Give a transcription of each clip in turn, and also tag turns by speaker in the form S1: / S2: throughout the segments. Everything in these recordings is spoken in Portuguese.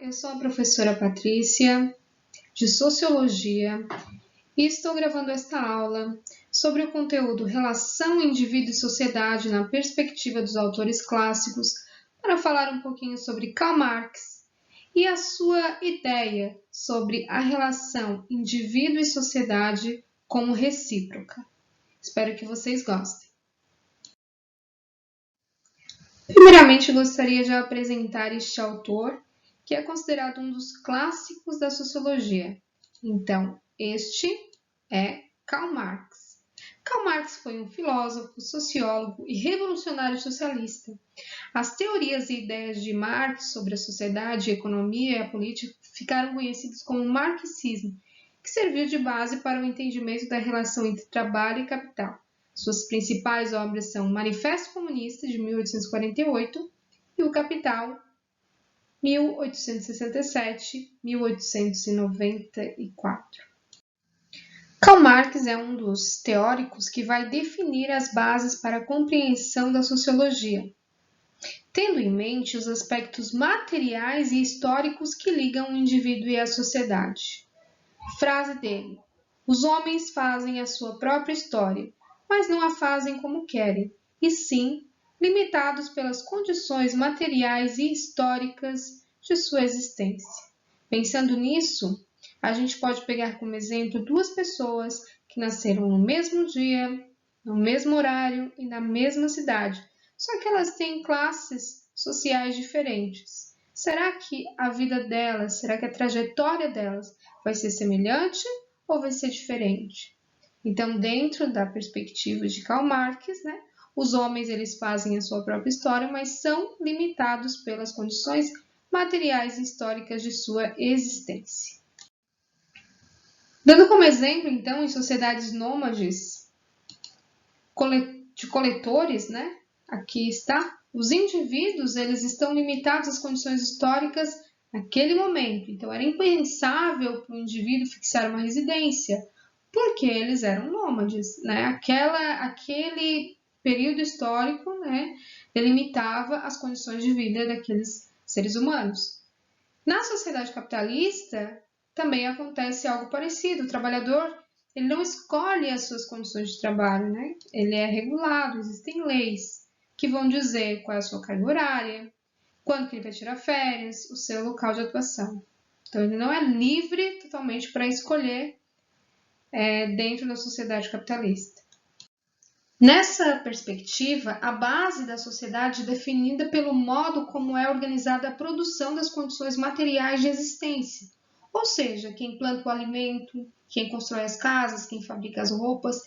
S1: eu sou a professora Patrícia, de Sociologia, e estou gravando esta aula sobre o conteúdo Relação Indivíduo e Sociedade na perspectiva dos autores clássicos, para falar um pouquinho sobre Karl Marx e a sua ideia sobre a relação indivíduo e sociedade como recíproca. Espero que vocês gostem. Primeiramente, gostaria de apresentar este autor, que é considerado um dos clássicos da sociologia. Então, este é Karl Marx. Karl Marx foi um filósofo, sociólogo e revolucionário socialista. As teorias e ideias de Marx sobre a sociedade, a economia e a política ficaram conhecidas como marxismo, que serviu de base para o entendimento da relação entre trabalho e capital. Suas principais obras são Manifesto Comunista, de 1848, e O Capital, 1867-1894. Karl Marx é um dos teóricos que vai definir as bases para a compreensão da sociologia, tendo em mente os aspectos materiais e históricos que ligam o indivíduo e a sociedade. Frase dele: os homens fazem a sua própria história, mas não a fazem como querem, e sim limitados pelas condições materiais e históricas de sua existência. Pensando nisso, a gente pode pegar como exemplo duas pessoas que nasceram no mesmo dia, no mesmo horário e na mesma cidade, só que elas têm classes sociais diferentes. Será que a vida delas, será que a trajetória delas vai ser semelhante ou vai ser diferente? Então, dentro da perspectiva de Karl Marx, os homens eles fazem a sua própria história, mas são limitados pelas condições materiais e históricas de sua existência. Dando como exemplo, então, em sociedades nômades de coletores, aqui está, os indivíduos eles estão limitados às condições históricas naquele momento. Então, era impensável para o indivíduo fixar uma residência, porque eles eram nômades, Aquele período histórico, delimitava as condições de vida daqueles seres humanos. Na sociedade capitalista, também acontece algo parecido. O trabalhador ele não escolhe as suas condições de trabalho, Ele é regulado, existem leis que vão dizer qual é a sua carga horária, quando que ele vai tirar férias, o seu local de atuação. Então, ele não é livre totalmente para escolher dentro da sociedade capitalista. Nessa perspectiva, a base da sociedade é definida pelo modo como é organizada a produção das condições materiais de existência, ou seja, quem planta o alimento, quem constrói as casas, quem fabrica as roupas.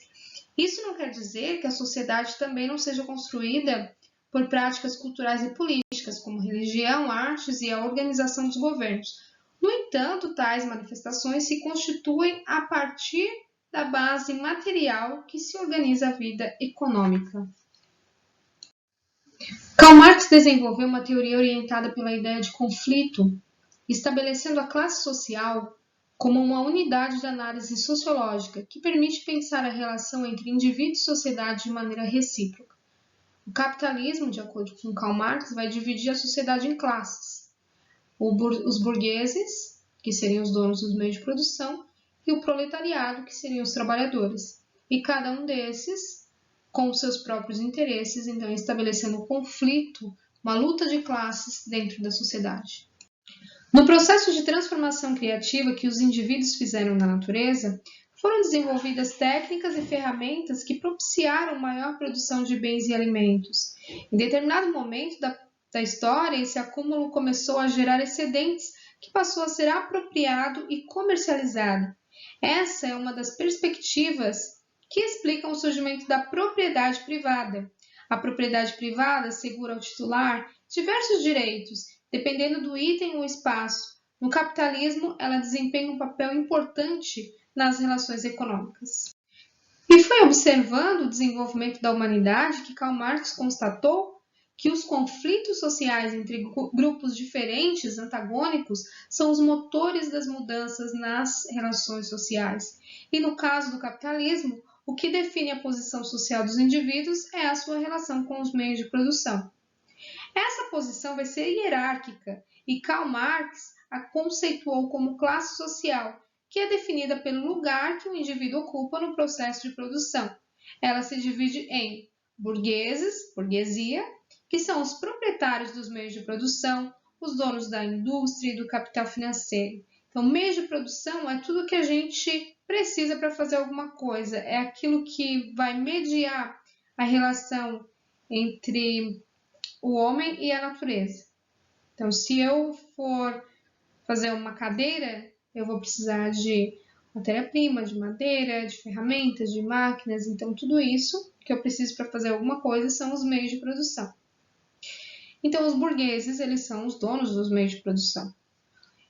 S1: Isso não quer dizer que a sociedade também não seja construída por práticas culturais e políticas, como religião, artes e a organização dos governos. No entanto, tais manifestações se constituem a partir da base material que se organiza a vida econômica. Karl Marx desenvolveu uma teoria orientada pela ideia de conflito, estabelecendo a classe social como uma unidade de análise sociológica que permite pensar a relação entre indivíduo e sociedade de maneira recíproca. O capitalismo, de acordo com Karl Marx, vai dividir a sociedade em classes. Os burgueses, que seriam os donos dos meios de produção, e o proletariado, que seriam os trabalhadores. E cada um desses, com os seus próprios interesses, então estabelecendo um conflito, uma luta de classes dentro da sociedade. No processo de transformação criativa que os indivíduos fizeram na natureza, foram desenvolvidas técnicas e ferramentas que propiciaram maior produção de bens e alimentos. Em determinado momento da história, esse acúmulo começou a gerar excedentes que passou a ser apropriado e comercializado. Essa é uma das perspectivas que explicam o surgimento da propriedade privada. A propriedade privada assegura ao titular diversos direitos, dependendo do item ou espaço. No capitalismo, ela desempenha um papel importante nas relações econômicas. E foi observando o desenvolvimento da humanidade que Karl Marx constatou que os conflitos sociais entre grupos diferentes, antagônicos, são os motores das mudanças nas relações sociais. E no caso do capitalismo, o que define a posição social dos indivíduos é a sua relação com os meios de produção. Essa posição vai ser hierárquica e Karl Marx a conceituou como classe social, que é definida pelo lugar que o indivíduo ocupa no processo de produção. Ela se divide em burgueses, burguesia, que são os proprietários dos meios de produção, os donos da indústria e do capital financeiro. Então, meio de produção é tudo que a gente precisa para fazer alguma coisa, é aquilo que vai mediar a relação entre o homem e a natureza. Então, se eu for fazer uma cadeira, eu vou precisar de matéria-prima, de madeira, de ferramentas, de máquinas. Então, tudo isso que eu preciso para fazer alguma coisa são os meios de produção. Então, os burgueses, eles são os donos dos meios de produção.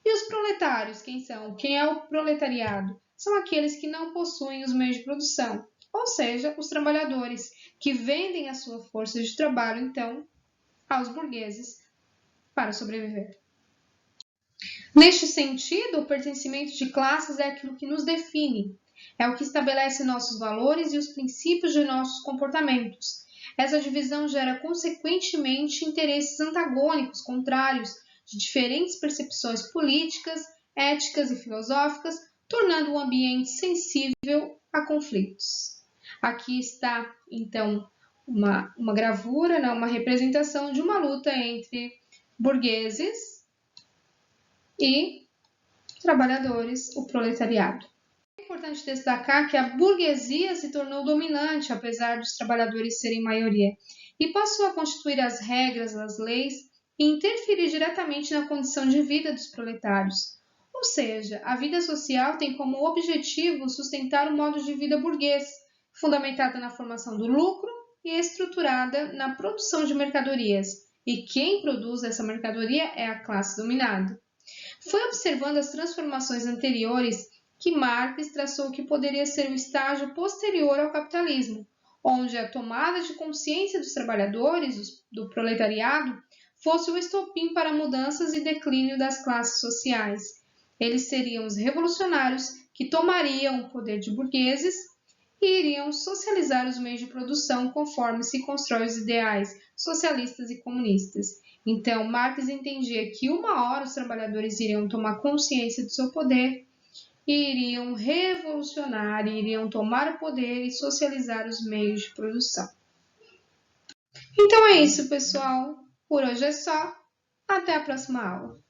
S1: E os proletários, quem são? Quem é o proletariado? São aqueles que não possuem os meios de produção, ou seja, os trabalhadores, que vendem a sua força de trabalho, então, aos burgueses para sobreviver. Neste sentido, o pertencimento de classes é aquilo que nos define, é o que estabelece nossos valores e os princípios de nossos comportamentos. Essa divisão gera, consequentemente, interesses antagônicos, contrários, de diferentes percepções políticas, éticas e filosóficas, tornando o ambiente sensível a conflitos. Aqui está, então, uma gravura, uma representação de uma luta entre burgueses e trabalhadores, o proletariado. É importante destacar que a burguesia se tornou dominante, apesar dos trabalhadores serem maioria, e passou a constituir as regras, as leis, e interferir diretamente na condição de vida dos proletários. Ou seja, a vida social tem como objetivo sustentar o modo de vida burguês, fundamentada na formação do lucro e estruturada na produção de mercadorias. E quem produz essa mercadoria é a classe dominada. Foi observando as transformações anteriores que Marx traçou que poderia ser o estágio posterior ao capitalismo, onde a tomada de consciência dos trabalhadores, do proletariado, fosse o estopim para mudanças e declínio das classes sociais. Eles seriam os revolucionários que tomariam o poder de burgueses e iriam socializar os meios de produção conforme se constrói os ideais socialistas e comunistas. Então, Marx entendia que uma hora os trabalhadores iriam tomar consciência do seu poder e iriam revolucionar, iriam tomar o poder e socializar os meios de produção. Então é isso, pessoal. Por hoje é só. Até a próxima aula.